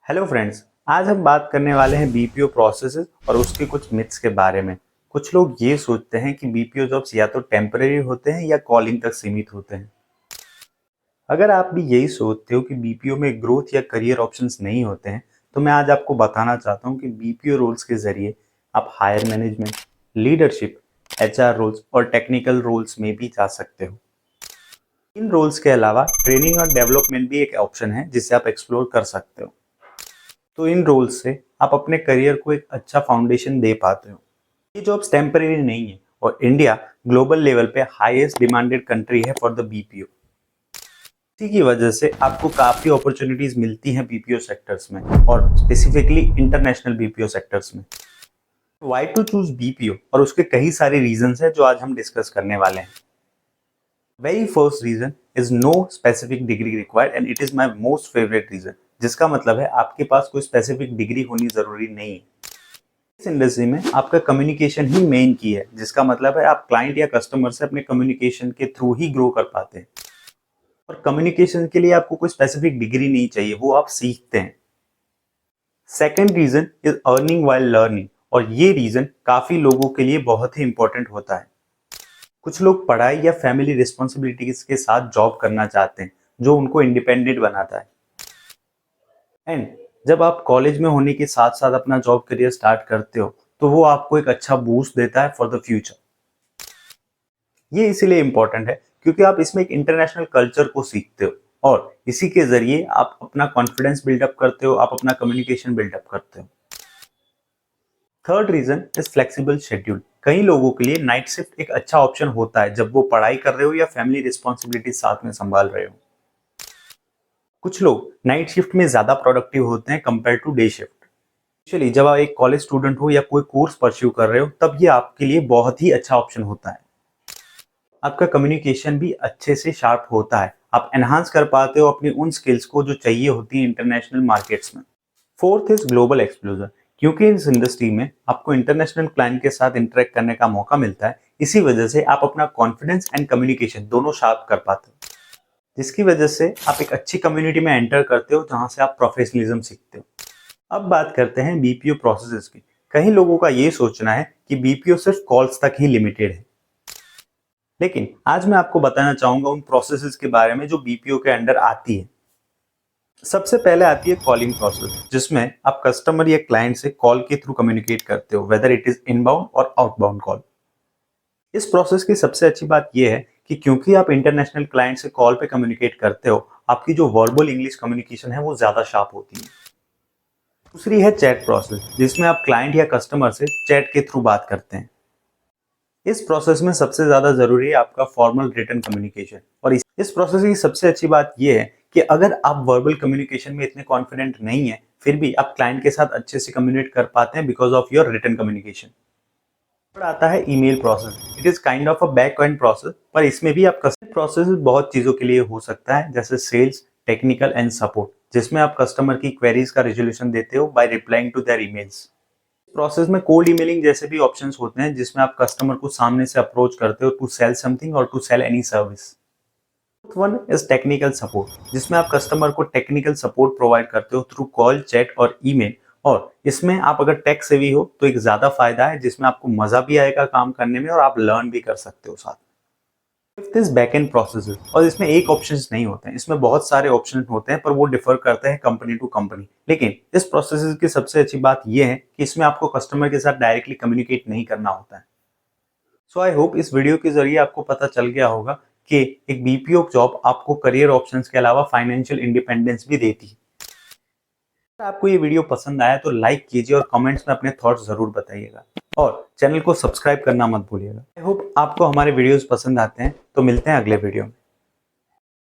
Hello friends, आज हम बात करने वाले हैं बीपीओ प्रोसेसेस और उसके कुछ मिथ्स के बारे में। कुछ लोग ये सोचते हैं कि बीपीओ जॉब्स या तो टेम्परेरी होते हैं या कॉलिंग तक सीमित होते हैं। अगर आप भी यही सोचते हो कि बीपीओ में ग्रोथ या करियर ऑप्शंस नहीं होते हैं, तो मैं आज आपको बताना चाहता हूँ कि बीपीओ रोल्स के जरिए आप higher management, leadership, HR roles और टेक्निकल रोल्स में भी जा सकते हो। इन रोल्स के अलावा ट्रेनिंग और डेवलपमेंट भी एक ऑप्शन है जिसे आप एक्सप्लोर कर सकते हो। तो इन रोल्स से आप अपने करियर को एक अच्छा फाउंडेशन दे पाते हो। ये जॉब्स टेम्परेरी नहीं है और इंडिया ग्लोबल लेवल पे हाईएस्ट डिमांडेड कंट्री है फॉर द बीपीओ। इसी की वजह से आपको काफ़ी अपॉर्चुनिटीज मिलती हैं बीपीओ सेक्टर्स में और स्पेसिफिकली इंटरनेशनल बीपीओ सेक्टर्स में। वाई टू चूज बीपीओ और उसके कई सारे रीजंस हैं जो आज हम डिस्कस करने वाले हैं। Very first reason is no specific degree required and it is my most favourite reason, जिसका मतलब है आपके पास कोई स्पेसिफिक डिग्री होनी जरूरी नहीं है। इस इंडस्ट्री में आपका कम्युनिकेशन ही मेन की है, जिसका मतलब है आप क्लाइंट या कस्टमर से अपने कम्युनिकेशन के थ्रू ही ग्रो कर पाते हैं। और कम्युनिकेशन के लिए आपको कोई स्पेसिफिक डिग्री नहीं चाहिए, वो आप सीखते हैं। Second reason is earning while learning, और ये रीजन काफी लोगों के लिए बहुत ही इंपॉर्टेंट होता है। कुछ लोग पढ़ाई या फैमिली रिस्पॉन्सिबिलिटीज के साथ जॉब करना चाहते हैं, जो उनको इंडिपेंडेंट बनाता है। एंड जब आप कॉलेज में होने के साथ साथ अपना जॉब करियर स्टार्ट करते हो, तो वो आपको एक अच्छा बूस्ट देता है फॉर द फ्यूचर। ये इसीलिए इंपॉर्टेंट है क्योंकि आप इसमें एक इंटरनेशनल कल्चर को सीखते हो और इसी के जरिए आप अपना कॉन्फिडेंस बिल्डअप करते हो, आप अपना कम्युनिकेशन बिल्डअप करते हो। Third reason is flexible schedule. कई लोगों के लिए नाइट शिफ्ट एक अच्छा ऑप्शन होता है जब वो पढ़ाई कर रहे हो या फैमिली रिस्पॉन्सिबिलिटी साथ में संभाल रहे हो। कुछ लोग नाइट शिफ्ट में ज्यादा प्रोडक्टिव होते हैं compare to day shift. Actually जब आप एक कॉलेज स्टूडेंट हो या कोई कोर्स परस्यू कर रहे हो, तब ये आपके लिए बहुत ही अच्छा ऑप्शन होता है। आपका कम्युनिकेशन भी अच्छे से शार्प होता है, आप एनहांस कर पाते हो अपनी उन स्किल्स को जो चाहिए होती है इंटरनेशनल मार्केट्स में। Fourth is global exposure. क्योंकि इस इंडस्ट्री में आपको इंटरनेशनल क्लाइंट के साथ इंटरेक्ट करने का मौका मिलता है, इसी वजह से आप अपना कॉन्फिडेंस एंड कम्युनिकेशन दोनों शार्प कर पाते हो, जिसकी वजह से आप एक अच्छी कम्युनिटी में एंटर करते हो जहां से आप प्रोफेशनलिज्म सीखते हो। अब बात करते हैं बीपीओ प्रोसेसेस की। कई लोगों का ये सोचना है कि बीपीओ सिर्फ कॉल्स तक ही लिमिटेड है, लेकिन आज मैं आपको बताना चाहूंगा उन प्रोसेसेस के बारे में जो बीपीओ के अंडर आती है। सबसे पहले आती है कॉलिंग प्रोसेस, जिसमें आप कस्टमर या क्लाइंट से कॉल के थ्रू कम्युनिकेट करते हो, वेदर इट इज इनबाउंड और आउटबाउंड कॉल। इस प्रोसेस की सबसे अच्छी बात यह है कि क्योंकि आप इंटरनेशनल क्लाइंट से कॉल पे कम्युनिकेट करते हो, आपकी जो वर्बल इंग्लिश कम्युनिकेशन है वो ज्यादा शार्प होती है। दूसरी है चैट प्रोसेस, जिसमें आप क्लाइंट या कस्टमर से चैट के थ्रू बात करते हैं। इस प्रोसेस में सबसे ज्यादा जरूरी है आपका फॉर्मल रिटन कम्युनिकेशन, और इस प्रोसेस की सबसे अच्छी बात यह है कि अगर आप वर्बल कम्युनिकेशन में इतने कॉन्फिडेंट नहीं है, फिर भी आप क्लाइंट के साथ अच्छे से कम्युनिकेट कर पाते हैं because of your written communication. और आता है email process. It is kind of a back end process, पर इसमें भी आप कस्टमर प्रोसेस बहुत चीजों के लिए हो सकता है, जैसे सेल्स, टेक्निकल एंड सपोर्ट, जिसमें आप कस्टमर की क्वेरीज का रिजोल्यूशन देते हो by replying to their emails. Process में कोल्ड ईमेलिंग जैसे भी ऑप्शंस होते हैं, जिसमें आप कस्टमर को सामने से अप्रोच करते हो टू सेल समथिंग और to sell any service. One is technical support, जिसमें आप कस्टमर को टेक्निकल सपोर्ट प्रोवाइड करते हो थ्रू कॉल, चैट और ईमेल। और इसमें आप अगर टेक सेवी हो तो एक ज्यादा फायदा है, जिसमें आपको मजा भी आएगा काम करने में और आप लर्न भी कर सकते हो साथ। Fifth is back and processes, और इसमें एक ऑप्शन नहीं होते हैं, इसमें बहुत सारे ऑप्शन होते हैं, पर वो डिफर करते हैं कंपनी टू कंपनी। लेकिन इस प्रोसेसेस की सबसे अच्छी बात यह है कि इसमें आपको कस्टमर के साथ डायरेक्टली कम्युनिकेट नहीं करना होता है। सो आई होप इस वीडियो के जरिए आपको पता चल गया होगा कि एक बीपीओ जॉब आपको करियर ऑप्शंस के अलावा फाइनेंशियल इंडिपेंडेंस भी देती है। अगर आपको ये वीडियो पसंद आया तो लाइक कीजिए और कमेंट्स में अपने थॉट्स जरूर बताइएगा, और चैनल को सब्सक्राइब करना मत भूलिएगा। आई होप आपको हमारे वीडियोस पसंद आते हैं, तो मिलते हैं अगले वीडियो में।